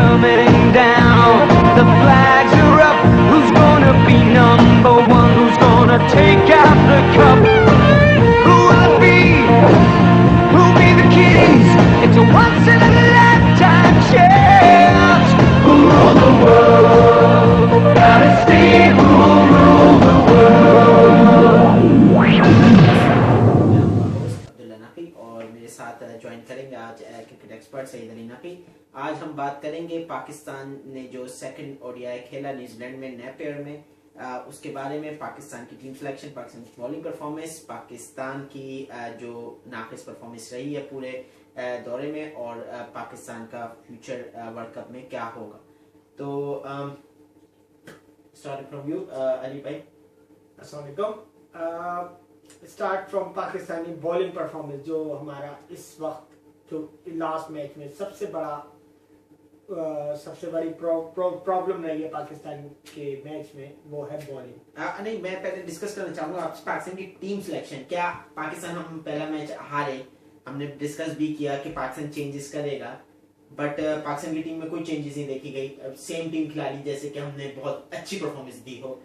coming down. The flags are up. Who's gonna be number one? Who's gonna take out the cup? Who'll it be? Who'll be the kings? It's a once in a lifetime chance. Who'll rule the world? Gotta see who'll rule the world. Abdullah नकी और मेरे साथ join करेंगे आज cricket expert Saeed Ali नकी। आज हम बात करेंगे पाकिस्तान ने जो सेकंड ओडीआई खेला न्यूजीलैंड में नेपियर में, उसके बारे में, पाकिस्तान की टीम सिलेक्शन, पाकिस्तान की बॉलिंग परफॉर्मेंस, पाकिस्तान की जो नाकिस परफॉर्मेंस रही है पूरे दौरे में, और पाकिस्तान का फ्यूचर वर्ल्ड कप में क्या होगा। तो स्टार्ट फ्रॉम यू अली भाई। अस्सलाम वालेकुम। Start from Pakistani bowling performance, जो हमारा इस वक्त जो लास्ट मैच में सबसे बड़ी प्रॉब्लम रही है पाकिस्तान के मैच में, वो है बॉलिंग। नहीं, मैं पहले डिस्कस करना चाहूंगा आपसे पाकिस्तान की टीम सिलेक्शन। क्या पाकिस्तान, हम पहला मैच हारे, हमने डिस्कस भी किया कि पाकिस्तान चेंजेस करेगा, बट पाकिस्तान की टीम में कोई चेंजेस नहीं देखी गई। सेम टीम खिला ली जैसे कि हमने बहुत अच्छी परफॉर्मेंस दी हो।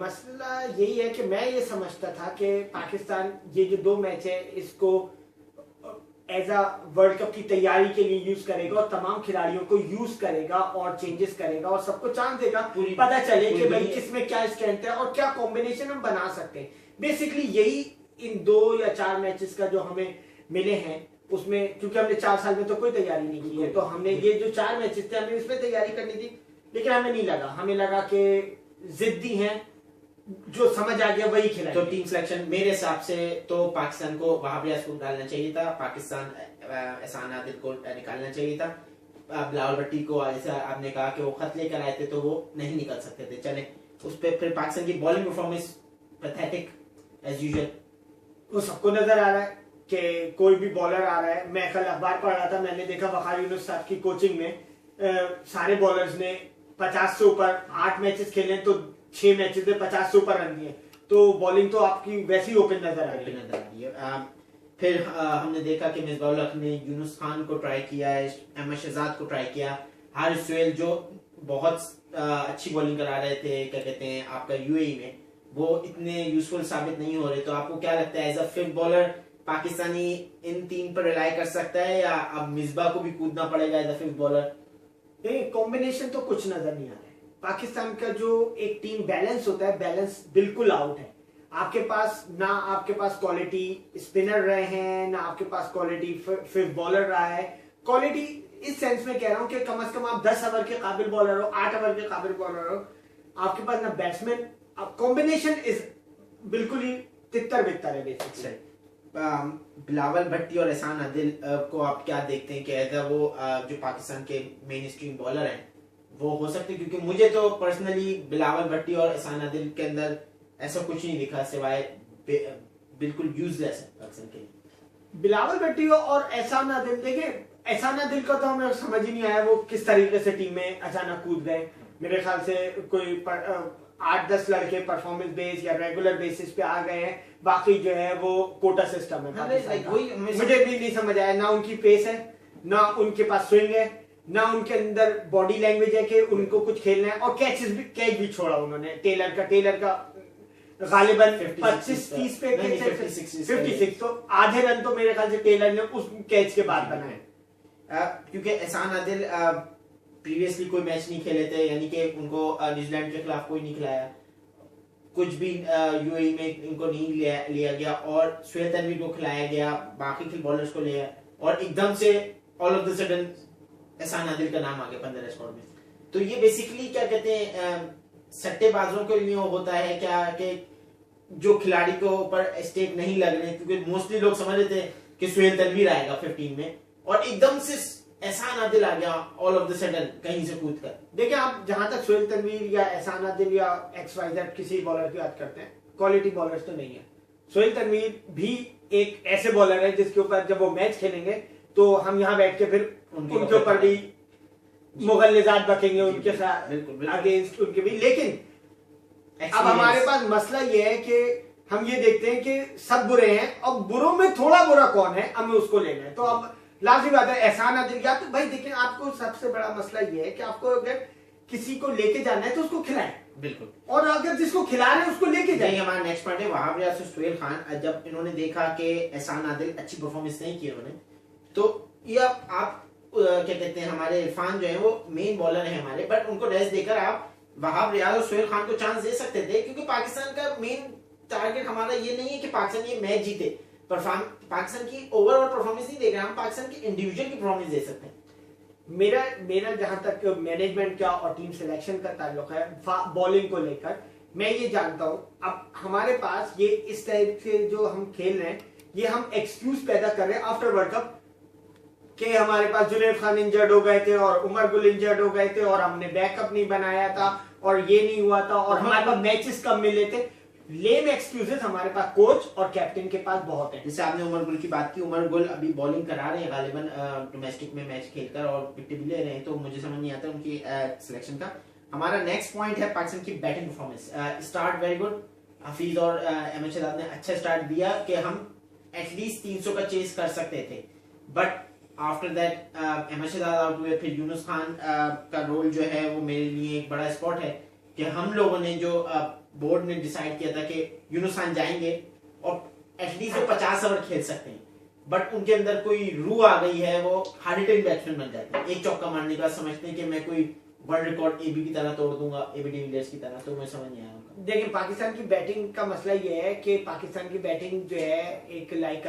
मसला यही है कि मैं ये समझता था कि पाकिस्तान ये जो 2 मैच है इसको एज अ वर्ल्ड कप की तैयारी के लिए यूज करेगा और तमाम खिलाड़ियों को यूज करेगा और चेंजेस करेगा और सबको चांस देगा, पता चले कि भाई किसमें क्या स्ट्रेंथ है और क्या कॉम्बिनेशन हम बना सकते हैं। बेसिकली यही इन 2 या 4 मैचेस का जो हमें मिले हैं उसमें, क्योंकि हमने 4 साल में तो कोई तैयारी नहीं की है, तो हमने ये जो 4 मैचेस थे हमें इसमें तैयारी करनी थी, लेकिन हमें नहीं लगा, हमें लगा कि जिद्दी हैं, जो समझ आ गया वही खिलाएंगे। तो टीम सिलेक्शन मेरे हिसाब से तो पाकिस्तान को वहाब रियाज को डालना चाहिए था, पाकिस्तान एहसान आदिल को निकालना चाहिए था, बिलावल भट्टी को जैसा आपने कहा कि वो खत लेकर आए थे तो वो नहीं निकल सकते थे। चले उस पे फिर पाकिस्तान की bowling performance pathetic as usual, वो सबको नजर आ रहा है कि कोई भी बॉलर आ रहा है। मैं कल अखबार पढ़ रहा था, मैंने देखा वकार यूनुस साहब की कोचिंग में सारे बॉलर्स ने 50 से ऊपर 8 मैचेस खेले तो 6 मैचेस में 50 से ऊपर रन दिए, तो बॉलिंग तो आपकी वैसी ओपन नजर आ रही है। फिर हमने देखा कि मिसबाउल हक ने यूनुस खान को ट्राई किया है, अहमद शहजाद को ट्राई किया, हारिस सुहेल जो बहुत अच्छी बॉलिंग करा रहे थे, क्या कहते हैं आपका यूएई में, वो इतने यूजफुल साबित नहीं हो रहे। तो आपको क्या लगता है as a fifth bowler Pakistani इन 3 पर रिलाई कर सकता है या अब मिसबा को भी कूदना पड़ेगा as a fifth bowler? Combination तो कुछ नजर नहीं आ रहा है। पाकिस्तान का जो एक टीम बैलेंस होता है, बैलेंस बिल्कुल आउट है। आपके पास क्वालिटी स्पिनर रहे हैं, ना आपके पास क्वालिटी फिफ्थ बॉलर रहा है। क्वालिटी इस सेंस में कह रहा हूं कि कम से कम आप 10 ओवर के काबिल बॉलर हो, 8 ओवर के काबिल बॉलर हो, आपके पास ना बैट्समैन, कॉम्बिनेशन इज बिल्कुल ही तितर बितर है बेसिकली। बिलावल भट्टी और एहसान आदिल को आप क्या देखते हैं कि एज अ वो जो पाकिस्तान के मेन स्ट्रीम बॉलर हैं वो हो सकते, क्योंकि मुझे तो पर्सनली बिलावल भट्टी और एहसान आदिल के अंदर ऐसा कुछ नहीं दिखा सिवाय बिल्कुल यूजलेस है पाकिस्तान के लिए। बिलावल भट्टी और एहसान आदिल, देखिए एहसान आदिल का तो हमें समझ ही नहीं आया वो किस तरीके से टीम में अचानक कूद गए। मेरे ख्याल से कोई 8-10 लड़के परफॉर्मेंस बेस या रेगुलर बेसिस पे आ गए हैं, बाकी जो है वो कोटा सिस्टम है। मुझे भी नहीं समझ आया, ना उनकी पेस है, ना उनके पास स्विंग है, ना उनके अंदर बॉडी लैंग्वेज है कि उनको कुछ खेलना है, और कैच भी छोड़ा उन्होंने। टेलर का गालिबन 25-30 पे 56, तो आधे रन तो मेरे ख्याल से टेलर ने उस कैच के बाद बनाए, क्योंकि एहसान आदिल प्रीवियसली कोई मैच नहीं खेले थे, यानी कि उनको न्यूजीलैंड के खिलाफ कोई नहीं खिलाया, कुछ भी यूएई में इनको नहीं लिया गया, और सुहेल तनवीर को खिलाया गया, बाकी बॉलर्स को लिया, और एकदम से ऑल ऑफ द सडन एहसान आदिल का नाम आ गया 15 स्कोर में। तो ये बेसिकली क्या कहते हैं सट्टेबाजों के लिए होता है क्या कि जो खिलाड़ी को ऊपर स्टेक नहीं लग रहे, क्योंकि मोस्टली लोग समझ रहे थे कि सुहेल तनवीर आएगा 15 में, और एकदम से एहसान आदिल आ गया ऑल ऑफ द सडन कहीं से कूद कर। देखिए आप जहां तक सुहेल तनवीर या एहसान आदिल या XYZ किसी बॉलर की बात करते हैं, क्वालिटी बॉलर्स तो नहीं है। सुहेल तनवीर भी एक ऐसे बॉलर है जिसके ऊपर जब वो मैच खेलेंगे तो हम यहाँ बैठ के फिर उनके ऊपर भी मुगल निजात बकेंगे, उनके साथ अगेंस्ट उनके भी। लेकिन अब हमारे पास मसला ये है कि हम ये देखते हैं कि सब बुरे हैं, अब बुरों में थोड़ा बुरा कौन है, हमें उसको लेना है। तो अब लाजमी बात है एहसान आदिल क्या, तो भाई देखिए आपको सबसे बड़ा मसला ये है कि आपको अगर किसी को लेके जाना है तो उसको खिलाएं, बिल्कुल, और अगर जिसको खिला रहे हैं उसको लेके जाए। हमारा नेक्स्ट पॉइंट है वहाब रियाज और सुहेल खान। जब इन्होंने देखा कि एहसान आदिल अच्छी परफॉर्मेंस नहीं की उन्होंने, तो ये आप क्या कहते हैं, हमारे इरफान जो है वो मेन बॉलर है हमारे, बट उनको रेस्ट देकर आप वहाब रियाज और सुहेल खान को चांस दे सकते थे, क्योंकि पाकिस्तान का मेन टारगेट हमारा ये नहीं है कि पाकिस्तान ये मैच जीते। पाकिस्तान की ओवरऑल परफॉर्मेंस नहीं देख रहे हम, पाकिस्तान की इंडिविजुअल की परफॉर्मेंस दे सकते हैं। मेरा जहां तक मैनेजमेंट का और टीम सिलेक्शन का ताल्लुक है बॉलिंग को लेकर, मैं ये जानता हूं अब हमारे पास ये इस टाइप से जो हम खेल रहे हैं, ये हम एक्सक्यूज पैदा कर रहे हैं आफ्टर वर्ल्ड कप कि हमारे पास जुनैद खान इंजर्ड हो गए थे और उमर गुल इंजर्ड हो गए थे और हमने बैकअप नहीं बनाया था और ये नहीं हुआ था और हमारे पास मैचेस कम मिले थे। लेम एक्सक्यूजेस हमारे पास कोच और कैप्टन के पास बहुत है। जैसे आपने उमर गुल की बात की, उमर गुल अभी बॉलिंग करा रहे हैं गालिबन डोमेस्टिक में मैच खेलकर और विकेट भी ले रहे हैं, तो मुझे समझ नहीं आता उनकी सिलेक्शन का। हमारा नेक्स्ट पॉइंट है पाकिस्तान की batting performance. Start very good, Hafeez और अहमद शहजाद ने अच्छा स्टार्ट दिया कि हम एटलीस्ट 300 का चेस कर सकते थे, but after that Ahmed Shehzad out हुए, फिर यूनुस खान का रोल जो है वो मेरे लिए एक बड़ा स्पॉट है कि हम लोगों ने जो बोर्ड ने डिसाइड किया था कि यूनुस खान जाएंगे और एटलीस्ट वो 50 ओवर खेल सकते हैं, बट उनके अंदर कोई रूह आ गई है, वो हार्ड हिटिंग बैट्समैन बन जाते हैं। एक चौका मारने के बाद समझते हैं कि मैं कोई वर्ल्ड रिकॉर्ड एबी की तरह तोड़ दूंगा, एबी डिविलियर्स की तरह, तो मुझे समझ नहीं आया उनका। देखिए पाकिस्तान की बैटिंग का मसला ये है कि पाकिस्तान की बैटिंग जो है एक लाइक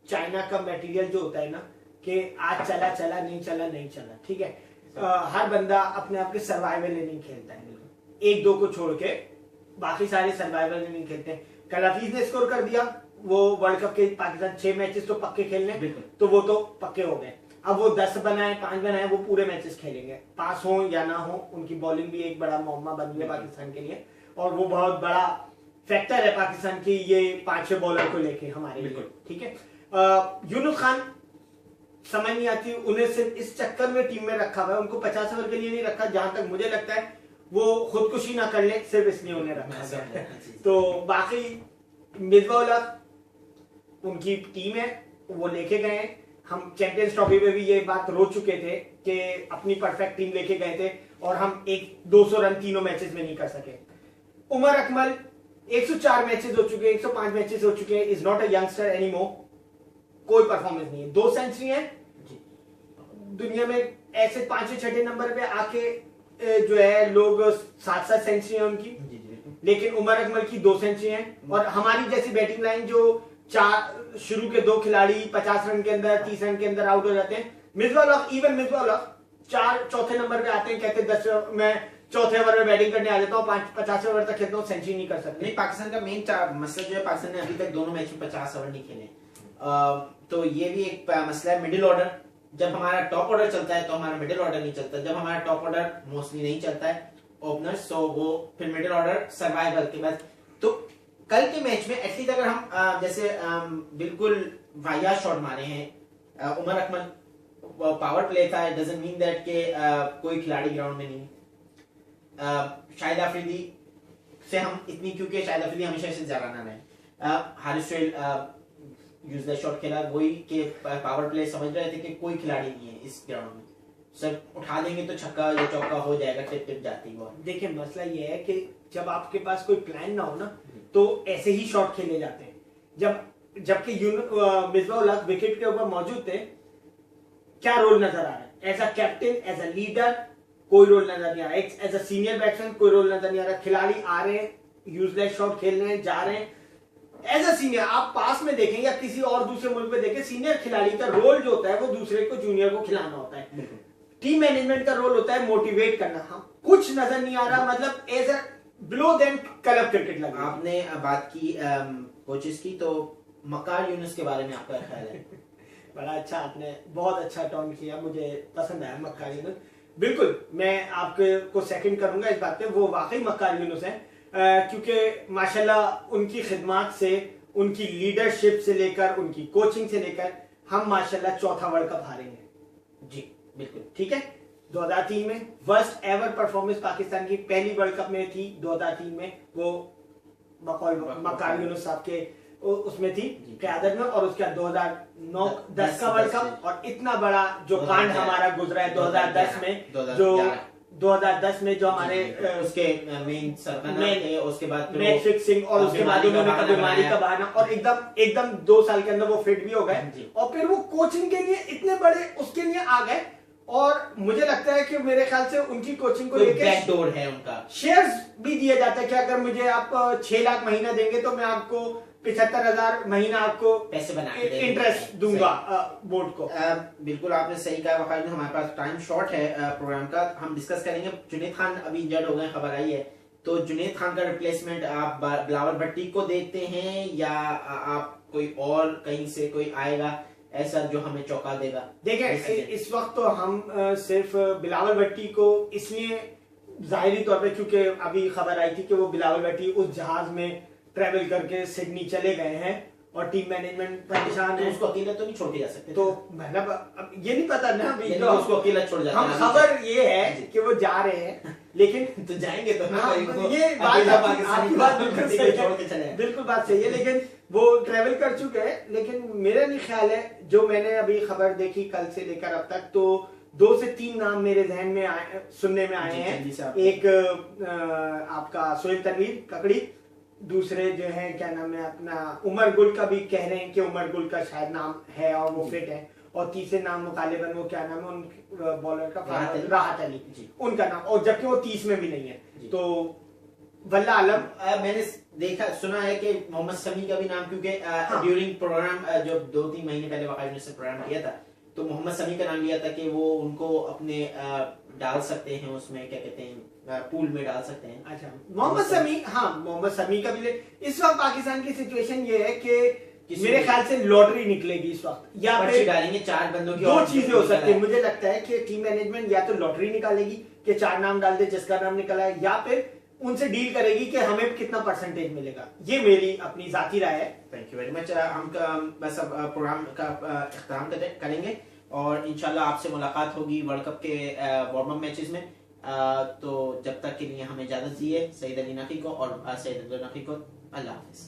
चाइना का मटेरियल जो होता है ना, कि आज चला चला नहीं चला नहीं चला, ठीक है। हर बंदा अपने आप के सर्वाइवल नहीं खेलता है, एक दो को छोड़ के बाकी सारे सर्वाइवल नहीं खेलते हैं। कल हफीज ने स्कोर कर दिया, वो वर्ल्ड कप के पाकिस्तान 6 मैचेस तो पक्के खेलने, तो वो तो पक्के हो गए। अब वो 10 बनाए 5 बनाए, वो पूरे मैचेस खेलेंगे, पास हो या ना हो। उनकी बॉलिंग भी एक बड़ा मौमा बन गया पाकिस्तान के लिए, और वो बहुत बड़ा फैक्टर है पाकिस्तान की ये 5-6 बॉलर को लेके हमारे लिए, ठीक है। यूनुस खान समझ नहीं आती, उन्हें सिर्फ इस चक्कर में टीम में रखा हुआ है, उनको 50 ओवर के लिए नहीं रखा, जहां तक मुझे लगता है वो खुदकुशी ना कर ले, सिर्फ इसलिए उन्हें रखा गया है। तो बाकी मिसबाह उनकी टीम है, वो लेके गए। हम चैंपियंस ट्रॉफी में भी ये बात रो चुके थे कि अपनी परफेक्ट टीम लेके गए थे और हम 200 रन तीनों मैचेस में नहीं कर सके। उमर अकमल 104 मैचेस हो चुके, 105 मैचेस हो चुके, is not a youngster anymore, कोई परफॉर्मेंस नहीं है। 2 सेंचुरी है दुनिया में, ऐसे 5-6 नंबर पे आके जो है लोग 7-7 सेंचुरी है उनकी, लेकिन उमर अकमल की 2 सेंचुरी है। और हमारी जैसी बैटिंग लाइन जो शुरू के 2 खिलाड़ी 50 रन के अंदर 30 रन के अंदर आउट हो जाते हैं। मिसबाह 4 चौथे नंबर पे आते हैं, कहते हैं 10 मैं चौथे ओवर में बैटिंग करने आ जाता हूँ, 50 ओवर तक खेलता हूँ, सेंचुरी नहीं कर सकते। नहीं, पाकिस्तान का मेन मसला जो है, पाकिस्तान ने अभी तक दोनों मैच में 50 ओवर नहीं खेले, तो ये भी एक मसला है। मिडिल ऑर्डर, जब हमारा टॉप ऑर्डर चलता है तो हमारा मिडिल ऑर्डर नहीं चलता, जब हमारा टॉप ऑर्डर मोस्टली नहीं चलता है ओपनर्स, तो वो फिर मिडिल ऑर्डर सर्वाइवल के बाद। तो कल के मैच में एटलीस्ट अगर हम जैसे बिल्कुल वाहियात शॉट मारे हैं, उमर अकमल पावर प्ले था, इट डजंट मीन दैट के कोई खिलाड़ी ग्राउंड में नहीं। शाहिद अफरीदी से हम इतनी, क्योंकि शाहिद अफरीदी हमेशा से जराना रहे, हारिस सोहेल यूजलेस शॉट खेला, वही के पावर प्ले समझ रहे थे कि कोई खिलाड़ी नहीं है इस ग्राउंड में, सब उठा देंगे तो छक्का या चौका हो जाएगा, टिप टिप जाती है बॉल। देखिए मसला ये है कि जब आपके पास कोई प्लान ना हो ना, तो ऐसे ही शॉट खेले जाते हैं। जबकि मिसबाह विकेट के ऊपर मौजूद थे, क्या रोल नजर आ रहा है? As a captain, as a leader, कोई रोल नजर नहीं आ रहा। एज अ सीनियर बैट्समैन कोई रोल नजर नहीं आ रहा। खिलाड़ी आ रहे हैं, यूजलेस शॉट खेल रहे हैं, जा रहे हैं। एज अ सीनियर आप पास में देखें या किसी और दूसरे मुल्क में देखें, सीनियर खिलाड़ी का रोल जो होता है वो दूसरे को जूनियर को खिलाना होता है। टीम मैनेजमेंट का रोल होता है मोटिवेट करना। हाँ, कुछ नजर नहीं आ रहा, मतलब as a below them club cricket लगा। आपने बात की कोचेस की, तो मकार यूनुस के बारे में आपका ख्याल है? बड़ा अच्छा, आपने बहुत अच्छा टर्न किया, मुझे पसंद आया मक्कार यूनुस। बिल्कुल मैं आपके को सेकंड करूंगा इस बात पे, वो वाकई मक्कार यूनुस है, क्योंकि माशाल्लाह उनकी खिदमत से, उनकी लीडरशिप से लेकर, उनकी कोचिंग से लेकर हम माशाल्लाह 4था वर्ल्ड कप हारेंगे। जी बिल्कुल, ठीक है। 2003 में फर्स्ट एवर परफॉर्मेंस पाकिस्तान की पहली वर्ल्ड कप में थी 2003 में, वो मक्कार यूनुस साहब के उसमें थी जी। क़यादत में, और उसके बाद 2009-10 का वर्ल्ड कप, और इतना बड़ा जो 2011 कांड हमारा गुजरा है 2010 में, 2011 जो 2010 में जो हमारे उसके मेन सरकना थे, उसके बाद फिर मैच वो फिक्सिंग, और उसके बाद बीमारी का उन्होंने बहाना बीमारी का बनाया। बहाना, और एकदम 2 साल के अंदर वो फिट भी हो गए, जी। और फिर वो कोचिंग के लिए इतने बड़े उसके लिए आ गए, और मुझे लगता है कि मेरे ख्याल से उनकी कोचिंग को कोई लेकर बैकडोर है उनका। शेयर्स भी दिए जाते हैं कि अगर मुझे आप 6 लाख महीना देंगे तो मैं आपको 75,000 महीना आपको पैसे बना के देंगे। इंटरेस्ट दूंगा बोर्ड को। बिल्कुल आपने सही कहा वकाल, हमारे पास टाइम शॉर्ट है प्रोग्राम का, हम डिस्कस करेंगे। जुनैद खान अभी इंजर्ड हो गए, खबर आई है, तो जुनैद खान का रिप्लेसमेंट आप बिलावल भट्टी को देखते हैं, या आप कोई और कहीं से कोई आएगा ऐसा जो हमें चौंका देगा? देखिए इस वक्त तो हम सिर्फ बिलावल भट्टी को इसलिए जाहिरी तौर पे, क्योंकि अभी खबर आई थी कि वो बिलावल भट्टी उस जहाज में ट्रेवल करके सिडनी चले गए हैं, और टीम मैनेजमेंट परेशान तो है, उसको अकेला तो नहीं छोड़ के जा सकते? तो मतलब अब ये नहीं पता ना अभी, यानी तो उसको अकेला छोड़ जाते हम हैं? खबर ये है जी। कि वो जा रहे हैं, लेकिन तो जाएंगे तो ना, हाँ, कहीं को ये बात अकेला आपकी पाकिस्तानी बात बिल्कुल को सही छोड़ है, के चले गए। बिल्कुल बात सही है, लेकिन वो ट्रेवल कर चुके हैं। लेकिन मेरा नहीं ख्याल है, जो मैंने अभी खबर देखी कल से लेकर अब तक, तो 2 से 3 नाम मेरे जहन में आए, सुनने में आए जी, जल्दी से हैं। आप- एक आपका सोहेल तनवीर ककड़ी, दूसरे जो है क्या नाम है अपना उमर गुल का भी कह रहे हैं कि उमर गुल का शायद नाम है और वो फिट है, और तीसरे नाम मुतालिबन वो क्या नाम है उन बॉलर का, राहत अली जी। उनका नाम, और जबकि वो 30 में भी नहीं है, जी। तो वल्ला आलम। मैंने देखा सुना है कि मोहम्मद शमी का भी नाम, क्योंकि ड्यूरिंग प्रोग्राम जो 2-3 महीने पहले वकाल ने प्रोग्राम किया था, तो मोहम्मद शमी का नाम लिया था कि वो उनको अपने डाल सकते हैं उसमें, क्या कहते हैं, पूल में डाल सकते हैं। अच्छा, मोहम्मद शमी, हाँ मोहम्मद शमी का भी इस वक्त पाकिस्तान की सिचुएशन ये है कि मेरे ख्याल से लॉटरी निकलेगी इस वक्त, या पर्ची फिर डालेंगे 4 बंदों की, 2 और चीजें हो सकती है। मुझे लगता है कि टीम मैनेजमेंट या तो लॉटरी निकालेगी कि 4 नाम डाल दे जिसका नाम निकला है, या फिर उनसे डील करेगी कि हमें कितना परसेंटेज मिलेगा। ये मेरी अपनी जाती राय है। Thank you very much. हम बस अब प्रोग्राम का इख्तिताम करेंगे, और इंशाल्लाह आपसे मुलाकात होगी वर्ल्ड कप के वार्म अप मैचेस में। तो जब तक के लिए हमें इजाजत दीजिए, सईद अली नकी को और सईद अब्दुल नकी को। अल्लाह हाफिज।